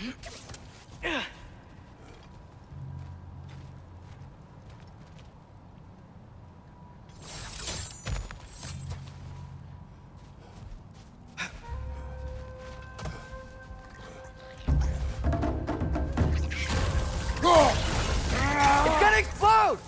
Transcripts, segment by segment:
It's gonna explode!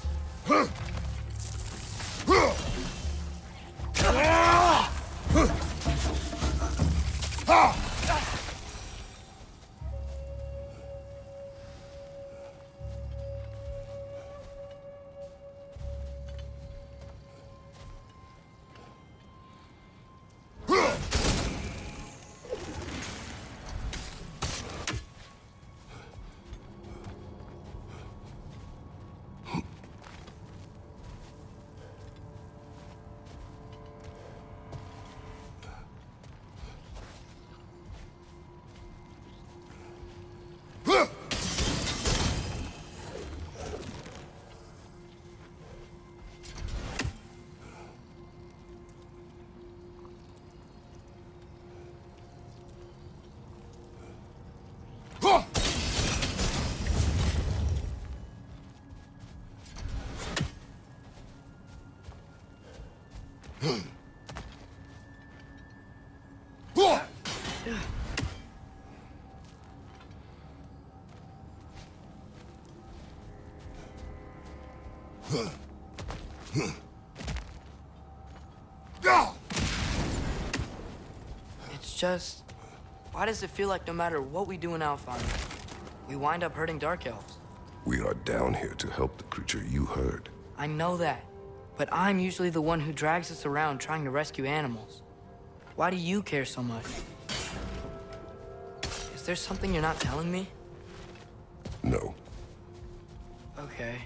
It's just... why does it feel like no matter what we do in Alpha, we wind up hurting Dark Elves? We are down here to help the creature you heard. I know that, but I'm usually the one who drags us around trying to rescue animals. Why do you care so much? Is there something you're not telling me? No. Okay.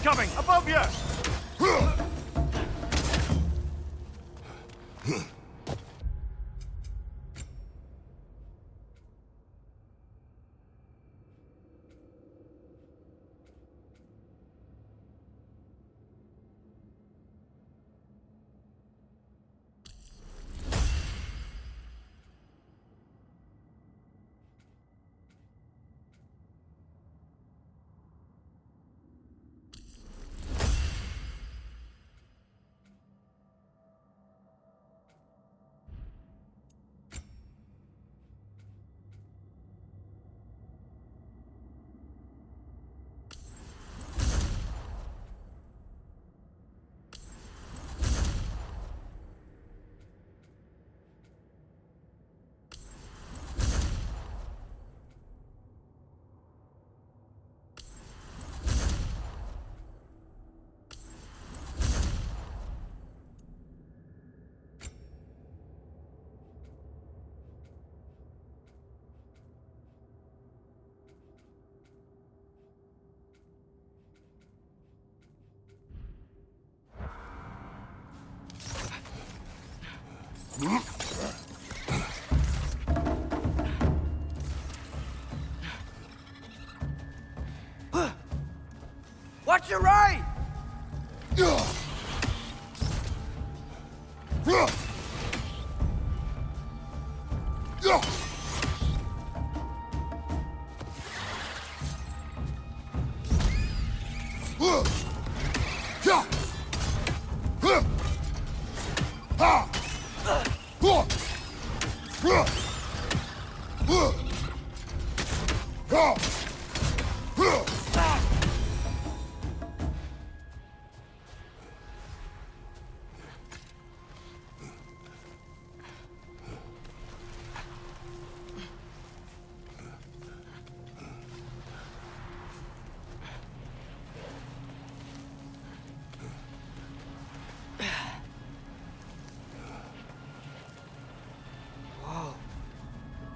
Incoming! Above you! Watch your right! Whoa.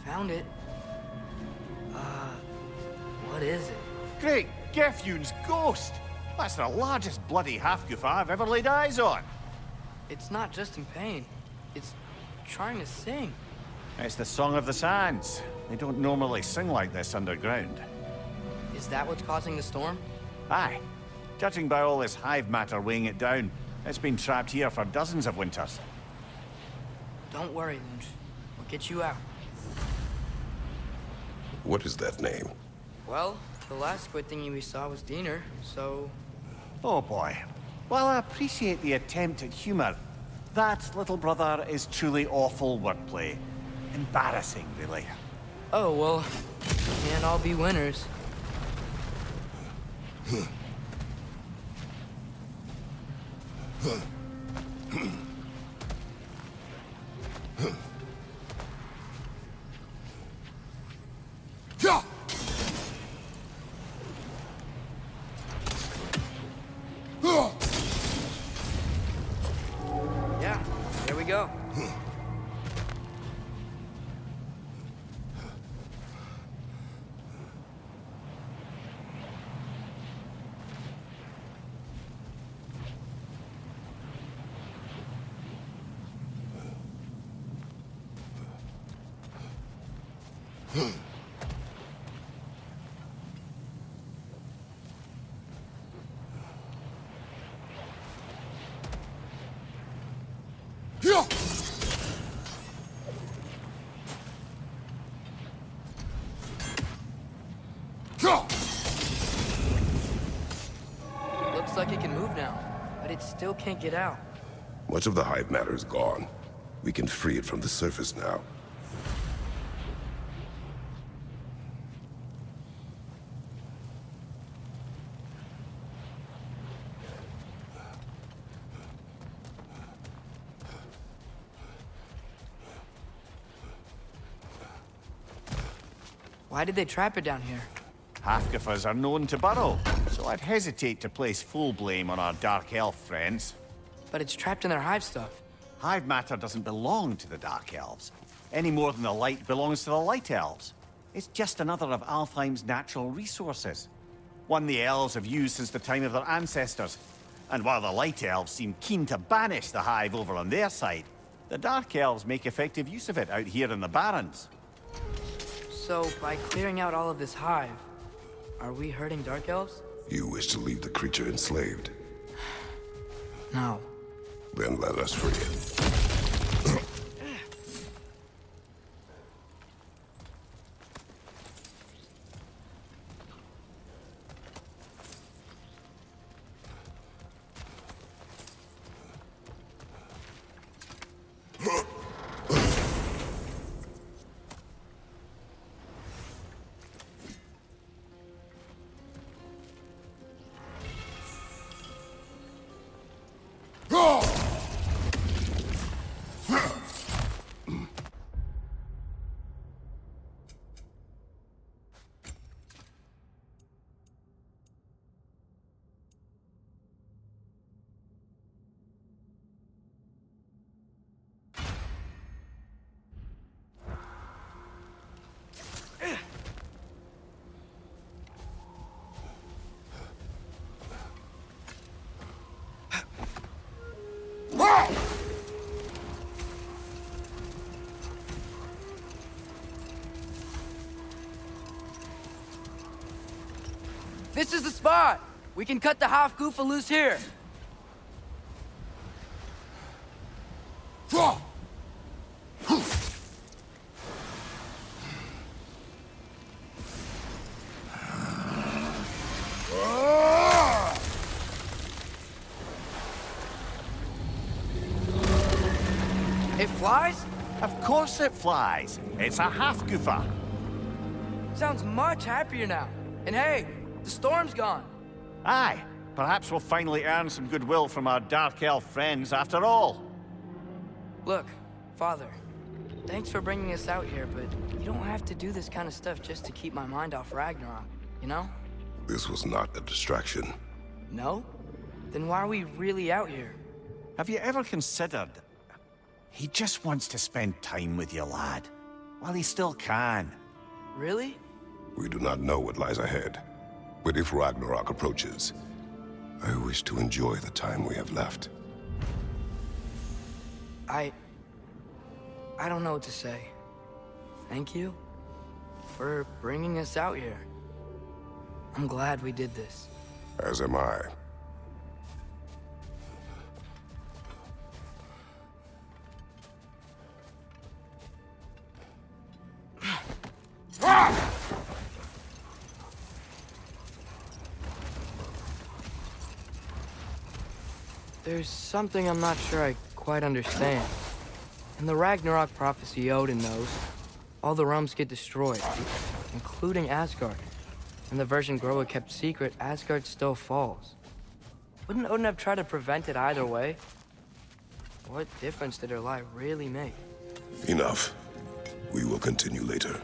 Found it. What is it? Great Gefyun's ghost! That's the largest bloody half-goof I've ever laid eyes on. It's not just in pain. It's trying to sing. It's the Song of the Sands. They don't normally sing like this underground. Is that what's causing the storm? Aye. Judging by all this hive matter weighing it down, it's been trapped here for dozens of winters. Don't worry, Lynch. We'll get you out. What is that name? Well, the last squid thingy we saw was Diener, so... Oh boy. While I appreciate the attempt at humor, that, little brother, is truly awful wordplay. Embarrassing, really. Oh, well, can't all be winners. Yeah, there we go. Looks like it can move now, but it still can't get out. Much of the hive matter is gone. We can free it from the surface now. Why did they trap it down here? Half-giffers are known to burrow, so I'd hesitate to place full blame on our Dark Elf friends. But it's trapped in their hive stuff. Hive matter doesn't belong to the Dark Elves, any more than the light belongs to the Light Elves. It's just another of Alfheim's natural resources. One the elves have used since the time of their ancestors. And while the Light Elves seem keen to banish the hive over on their side, the Dark Elves make effective use of it out here in the Barrens. So, by clearing out all of this hive, are we hurting Dark Elves? You wish to leave the creature enslaved? No. Then let us free it. This is the spot! We can cut the half-goofa loose here! It flies? Of course it flies. It's a half-goofa. Sounds much happier now. And hey, the storm's gone. Aye, perhaps we'll finally earn some goodwill from our Dark Elf friends after all. Look, Father, thanks for bringing us out here, but you don't have to do this kind of stuff just to keep my mind off Ragnarok, you know? This was not a distraction. No? Then why are we really out here? Have you ever considered... He just wants to spend time with you, lad. While he still can. Really? We do not know what lies ahead. But if Ragnarok approaches, I wish to enjoy the time we have left. I don't know what to say. Thank you for bringing us out here. I'm glad we did this. As am I. There's something I'm not sure I quite understand. In the Ragnarok prophecy Odin knows, all the realms get destroyed, including Asgard. And the version Groa kept secret, Asgard still falls. Wouldn't Odin have tried to prevent it either way? What difference did her lie really make? Enough. We will continue later.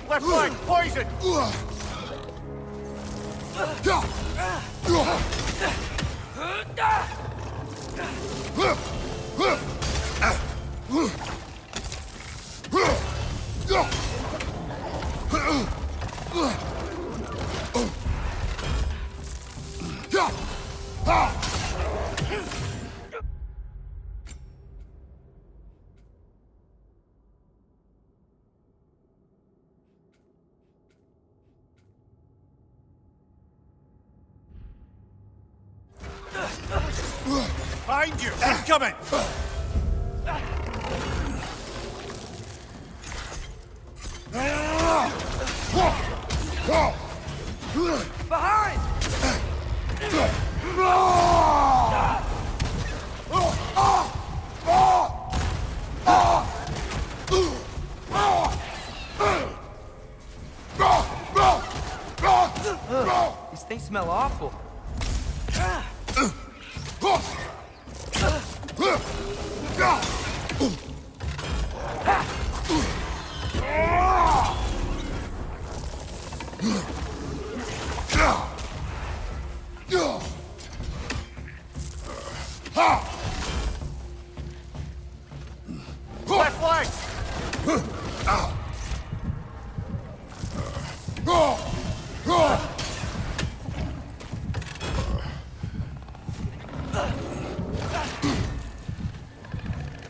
Left flank, poison! Behind you! Incoming! Behind! These things smell awful. Left flank!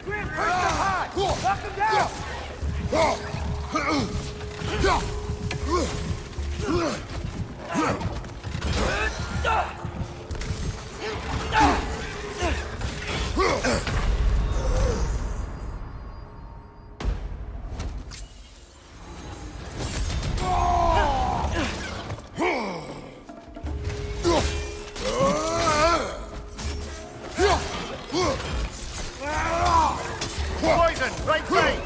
Grim, hurt them high! Knock them down! Poison! Right flank!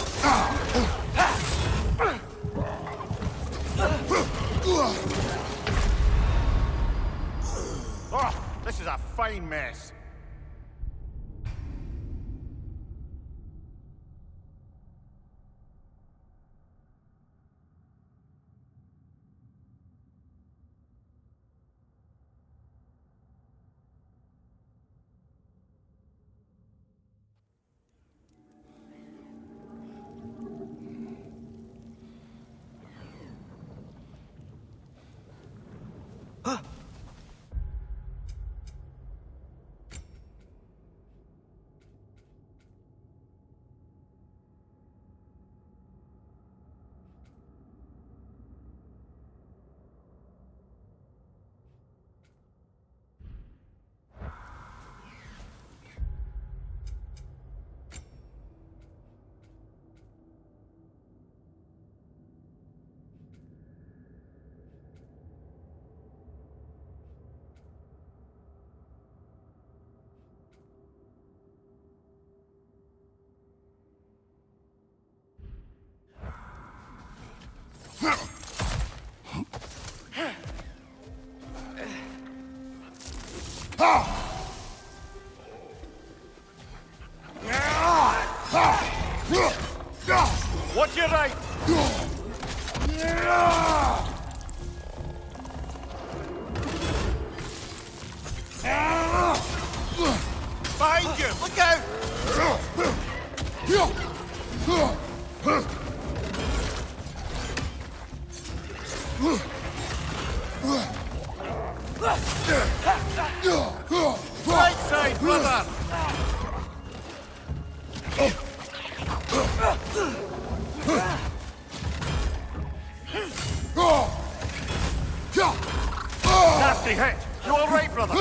Oh, this is a fine mess. Watch your right! Behind you! Look out! Right side, brother! Nasty hit! You all right, brother?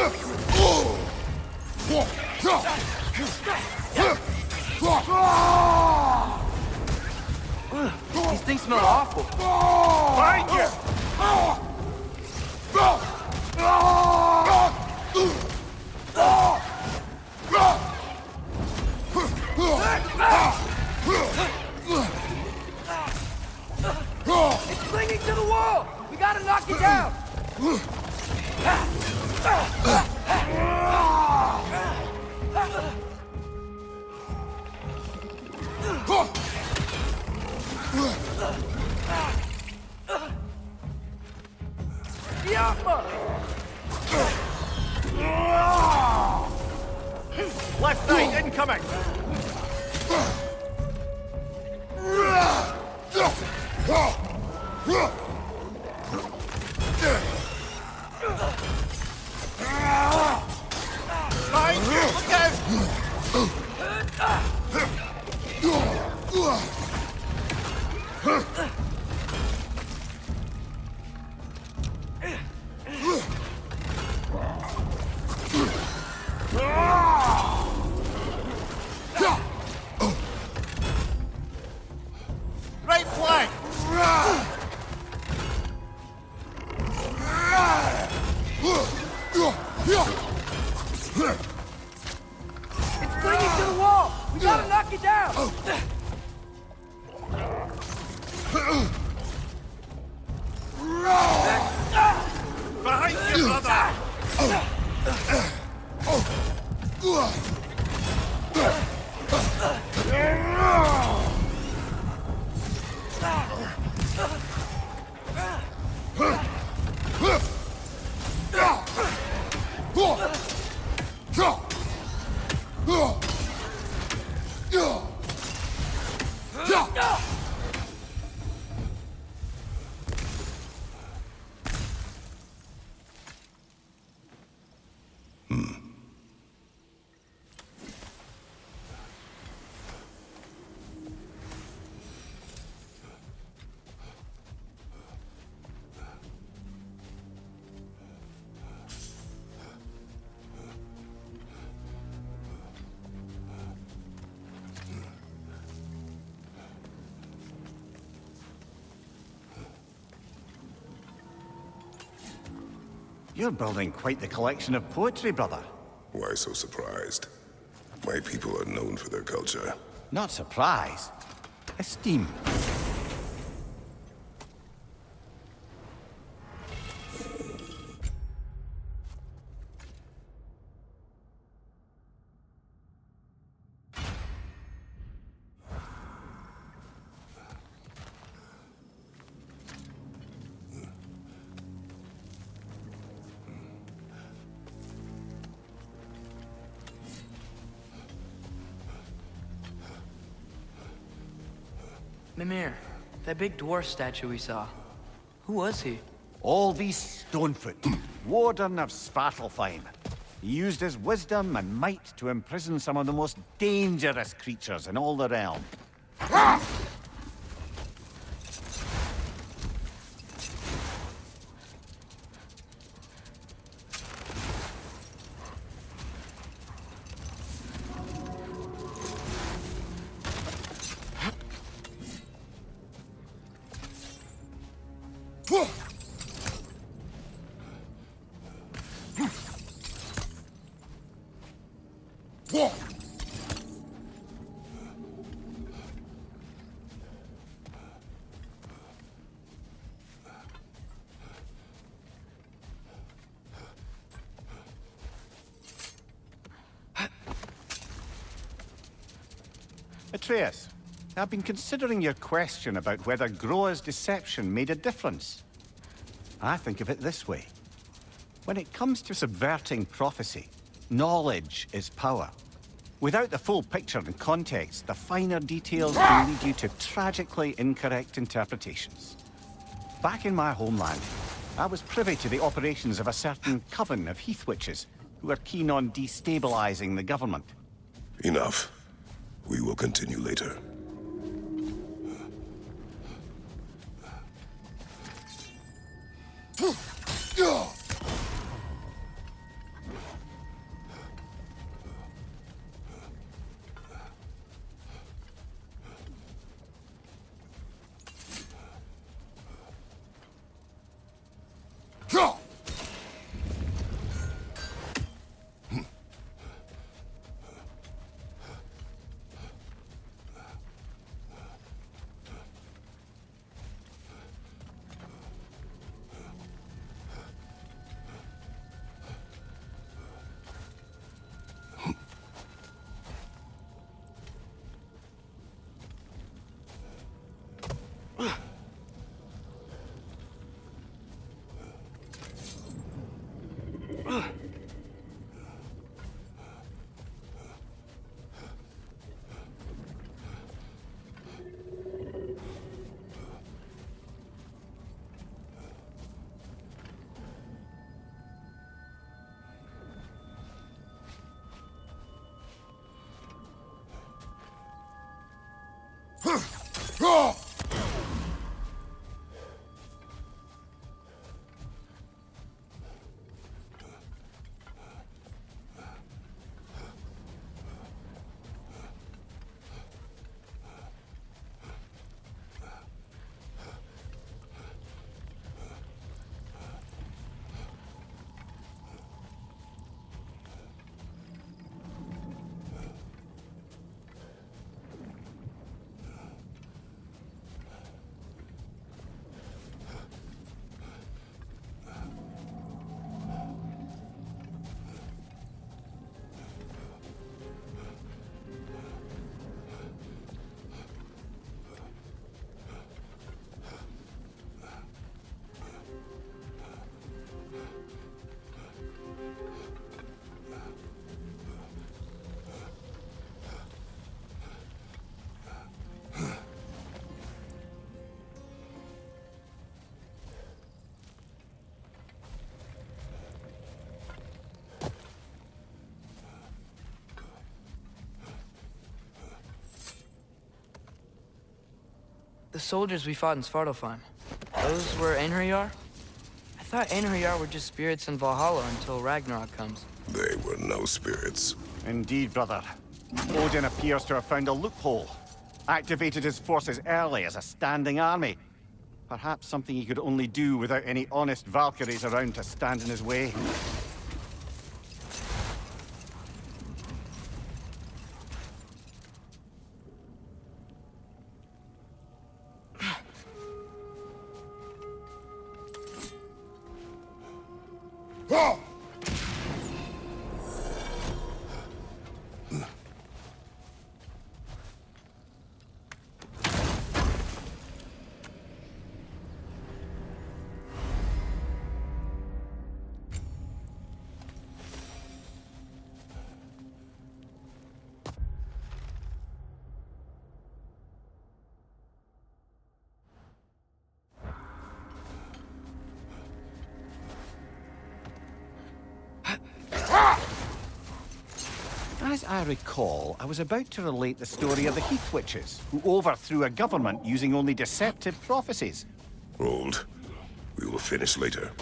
These things smell awful. Behind you! It's clinging to the wall! We gotta knock it down! side, incoming! Behind you! Look out! Right flank! It's clinging to the wall! We gotta knock it down! Behind you, brother! You're building quite the collection of poetry, brother. Why so surprised? My people are known for their culture. Not surprise. Esteem. Mimir, that big dwarf statue we saw. Who was he? Alvis Stonefoot, warden of Svartalfheim. He used his wisdom and might to imprison some of the most dangerous creatures in all the realm. Atreus, I've been considering your question about whether Groa's deception made a difference. I think of it this way. When it comes to subverting prophecy, knowledge is power. Without the full picture and context, the finer details can lead you to tragically incorrect interpretations. Back in my homeland, I was privy to the operations of a certain coven of heath witches who were keen on destabilizing the government. Enough. We will continue later. The soldiers we fought in Svartalfheim, those were Einherjar? I thought Einherjar were just spirits in Valhalla until Ragnarok comes. They were no spirits. Indeed, brother. Odin appears to have found a loophole. Activated his forces early as a standing army. Perhaps something he could only do without any honest Valkyries around to stand in his way. As I recall, I was about to relate the story of the Heath Witches, who overthrew a government using only deceptive prophecies. Hold. We will finish later.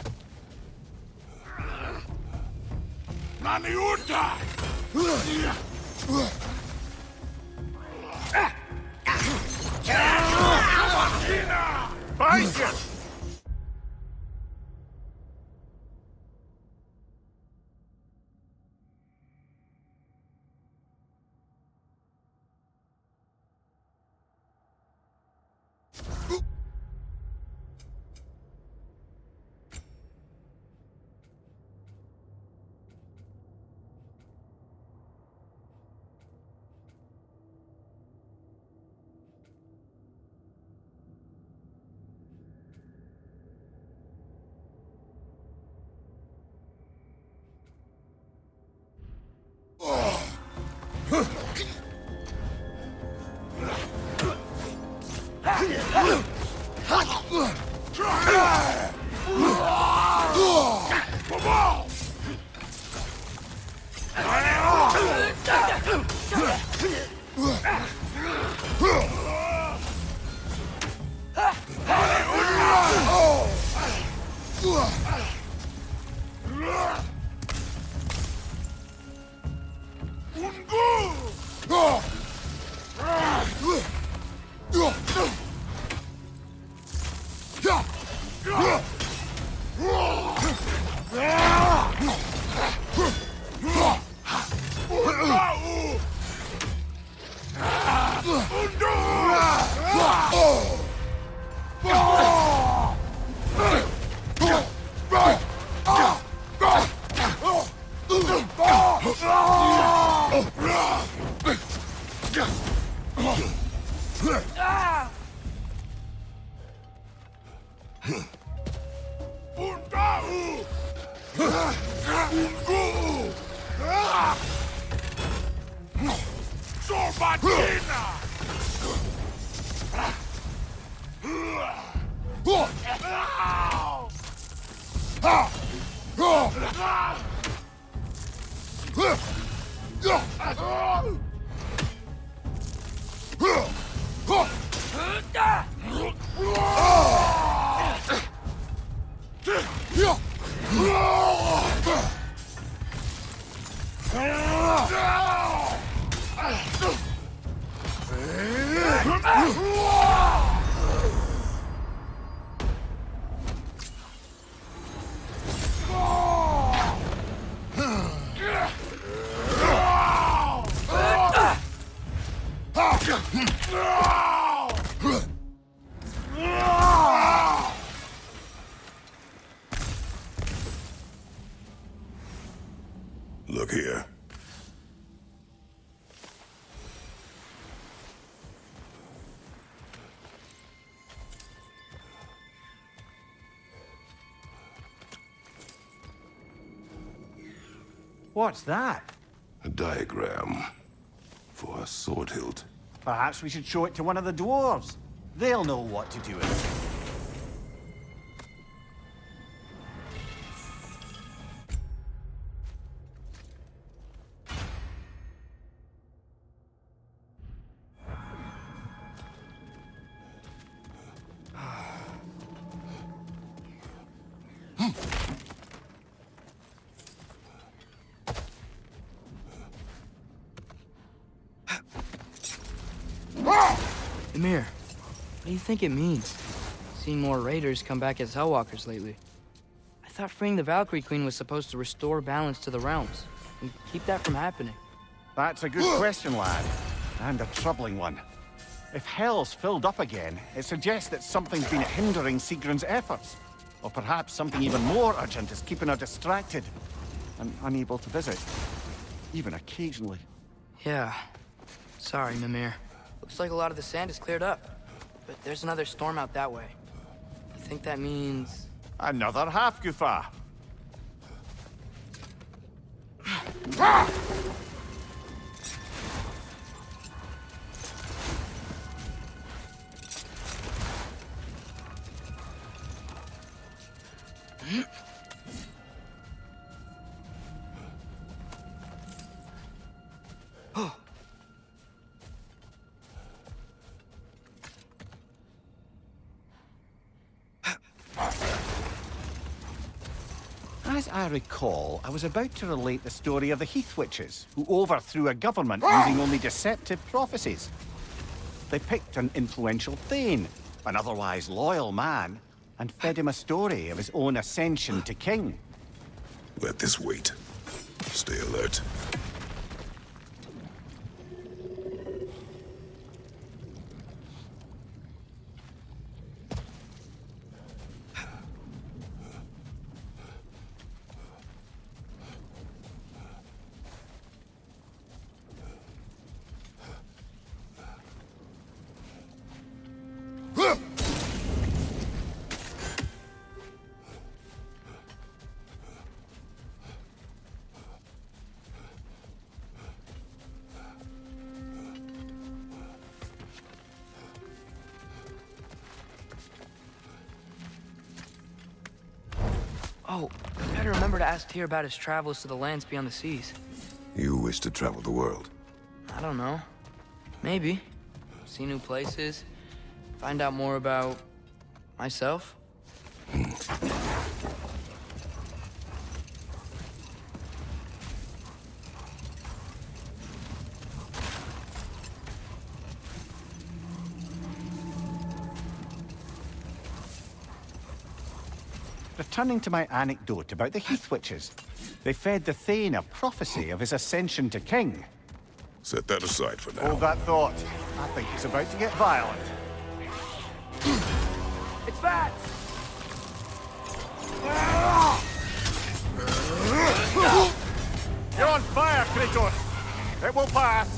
Bison! Huh! Look here. What's that? A diagram for a sword hilt. Perhaps we should show it to one of the dwarves. They'll know what to do with it. Ymir, what do you think it means? Seen more raiders come back as Hellwalkers lately. I thought freeing the Valkyrie Queen was supposed to restore balance to the realms and keep that from happening. That's a good question, lad. And a troubling one. If Hell's filled up again, it suggests that something's been hindering Sigrun's efforts. Or perhaps something even more urgent is keeping her distracted and unable to visit. Even occasionally. Yeah. Sorry, Mimir. Looks like a lot of the sand is cleared up. But there's another storm out that way. You think that means... Another half-goofa. As I recall, I was about to relate the story of the Heath Witches, who overthrew a government using only deceptive prophecies. They picked an influential Thane, an otherwise loyal man, and fed him a story of his own ascension to king. Let this wait. Stay alert. Oh, I gotta remember to ask Tyr about his travels to the lands beyond the seas. You wish to travel the world. I don't know. Maybe. See new places. Find out more about... myself. Returning to my anecdote about the Heath Witches, they fed the Thane a prophecy of his ascension to king. Set that aside for now. Hold that thought. I think he's about to get violent. It's bad! You're on fire, Kratos! It will pass!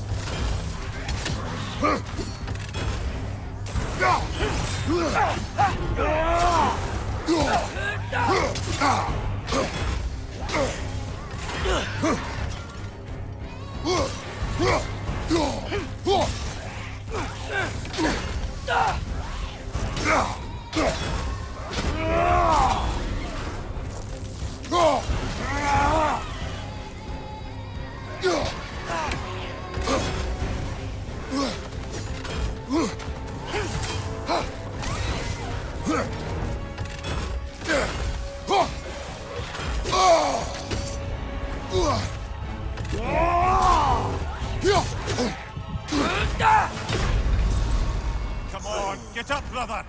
brother!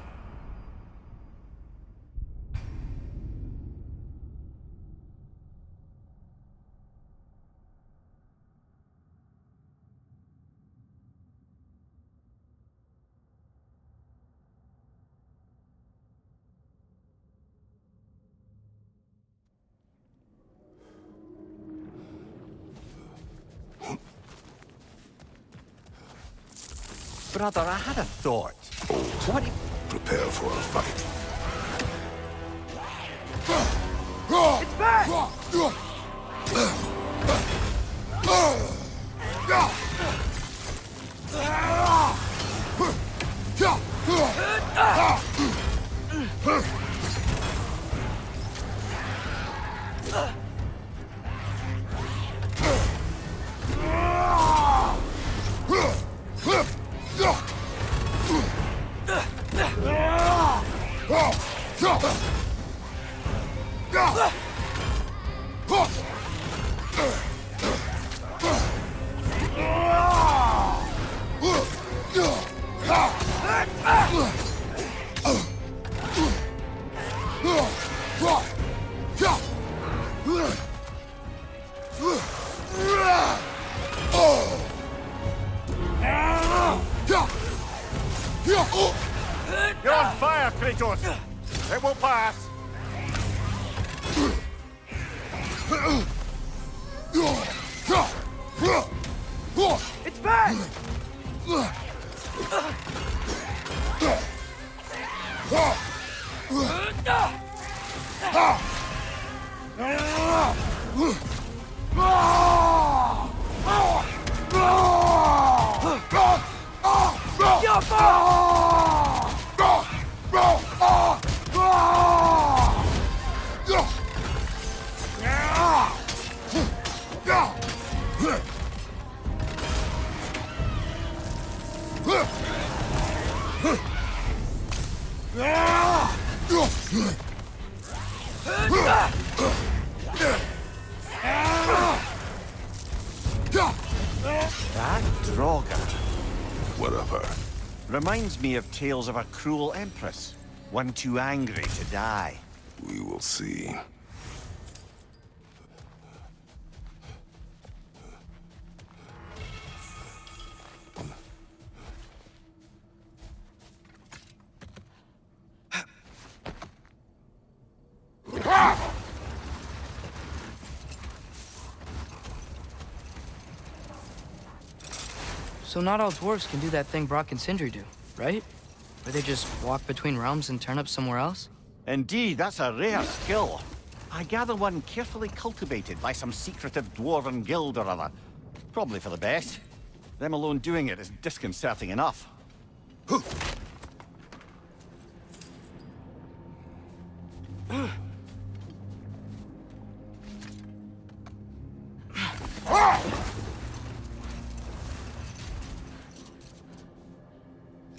Brother, I had a thought. What if... Prepare for a fight. It's back! You're on fire, Kratos! It won't pass! It's back! That Draugr Whatever. reminds me of tales of a cruel empress, one too angry to die. We will see. So not all dwarves can do that thing Brock and Sindri do, right? Where they just walk between realms and turn up somewhere else? Indeed, that's a rare skill. I gather one carefully cultivated by some secretive dwarven guild or other. Probably for the best. Them alone doing it is disconcerting enough.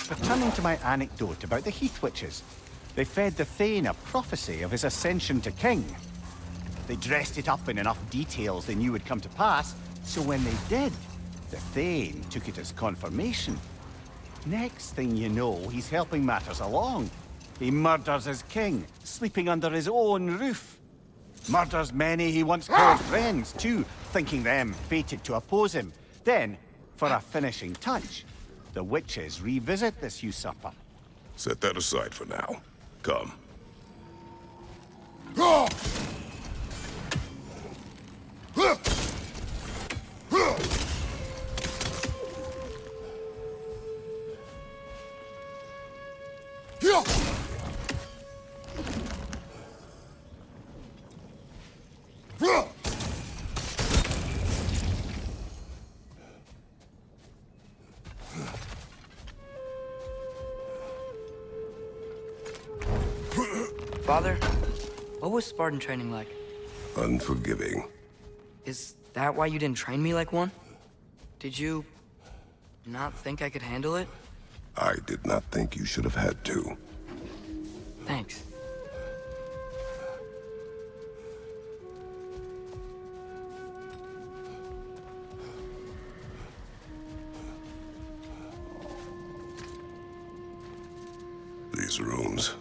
Returning to my anecdote about the Heath Witches, they fed the Thane a prophecy of his ascension to king. They dressed it up in enough details they knew would come to pass, so when they did, the Thane took it as confirmation. Next thing you know, he's helping matters along. He murders his king, sleeping under his own roof. Murders many he once called friends, too, thinking them fated to oppose him. Then, for a finishing touch, the witches revisit this usurper. Set that aside for now. Come. Father, what was Spartan training like? Unforgiving. Is that why you didn't train me like one? Did you not think I could handle it? I did not think you should have had to. Thanks. these runes.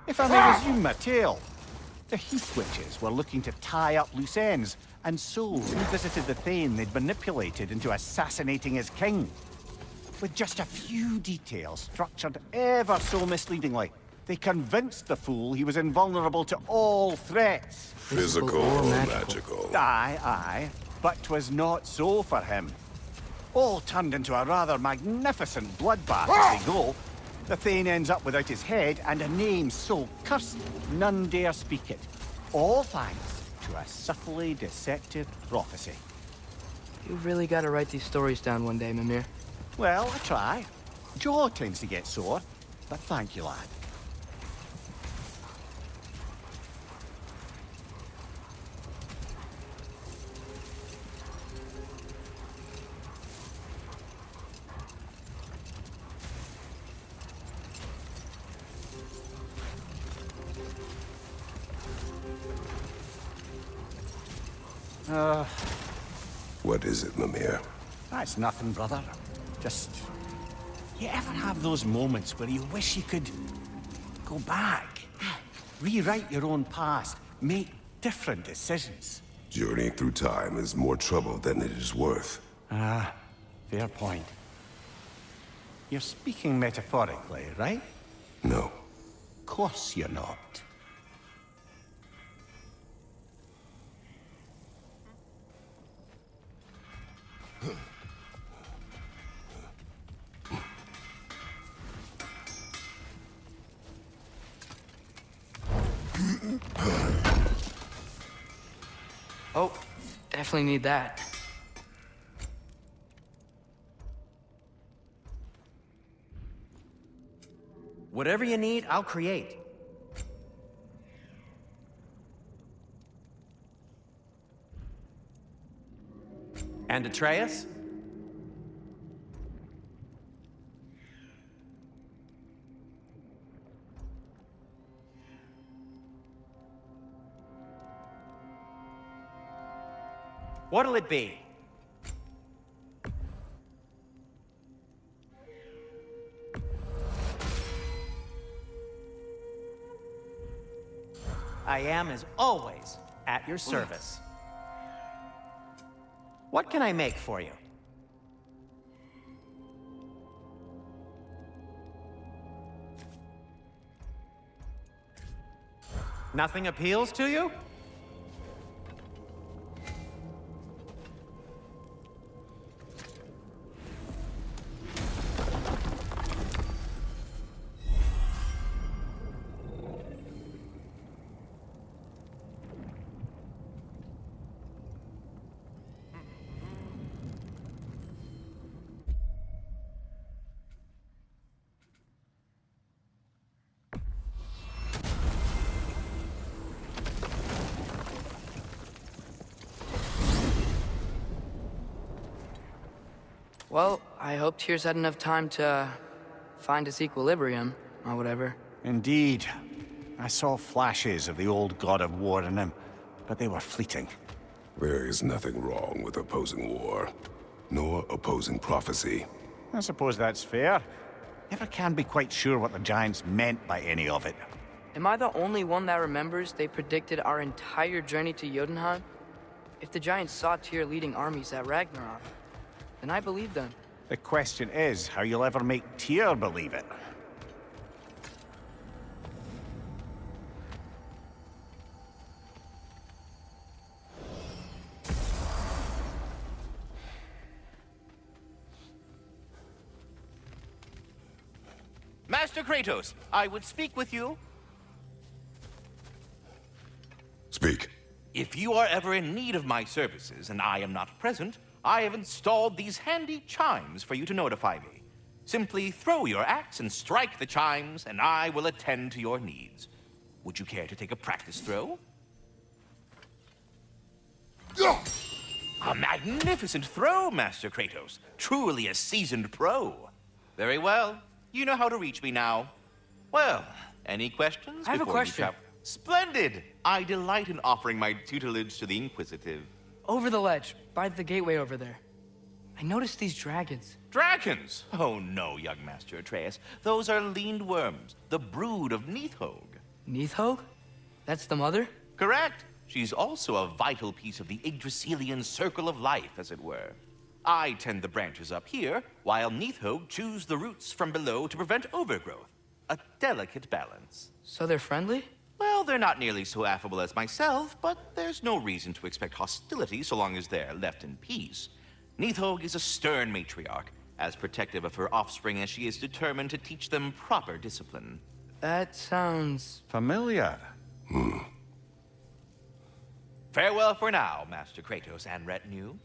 If I may resume my tale, the Heath Witches were looking to tie up loose ends, and so revisited the Thane they'd manipulated into assassinating his king. With just a few details structured ever so misleadingly, they convinced the fool he was invulnerable to all threats. Physical or magical? Aye, but 'twas not so for him. All turned into a rather magnificent bloodbath as they go. The Thane ends up without his head and a name so cursed none dare speak it. All thanks to a subtly deceptive prophecy. You've really got to write these stories down one day, Mimir. Well, I try. Jaw tends to get sore, but thank you, lad. What is it, Mimir? That's nothing, brother. Just... You ever have those moments where you wish you could... go back? Rewrite your own past, make different decisions? Journeying through time is more trouble than it is worth. Fair point. You're speaking metaphorically, right? No. Course you're not. Oh, definitely need that. Whatever you need, I'll create. And Atreus? What'll it be? I am, as always, at your service. What can I make for you? Nothing appeals to you? Well, I hope Tyr's had enough time to find his equilibrium, or whatever. Indeed. I saw flashes of the old god of war in him, but they were fleeting. There is nothing wrong with opposing war, nor opposing prophecy. I suppose that's fair. Never can be quite sure what the Giants meant by any of it. Am I the only one that remembers they predicted our entire journey to Jotunheim? If the Giants saw Tyr leading armies at Ragnarok, then I believe them. The question is how you'll ever make Tyr believe it. Master Kratos, I would speak with you. Speak. If you are ever in need of my services and I am not present, I have installed these handy chimes for you to notify me. Simply throw your axe and strike the chimes, and I will attend to your needs. Would you care to take a practice throw? A magnificent throw, Master Kratos. Truly a seasoned pro. Very well. You know how to reach me now. Well, any questions? I have a before you question. travel? Splendid! I delight in offering my tutelage to the inquisitive. Over the ledge, by the gateway over there. I noticed these dragons. Dragons? Oh no, young Master Atreus. Those are leaned worms, the brood of Nidhogg. Nidhogg? That's the mother? Correct. She's also a vital piece of the Yggdrasilian circle of life, as it were. I tend the branches up here, while Nidhogg chews the roots from below to prevent overgrowth. A delicate balance. So they're friendly? Well, they're not nearly so affable as myself, but there's no reason to expect hostility so long as they're left in peace. Nidhogg is a stern matriarch, as protective of her offspring as she is determined to teach them proper discipline. That sounds... Familiar. Farewell for now, Master Kratos and retinue.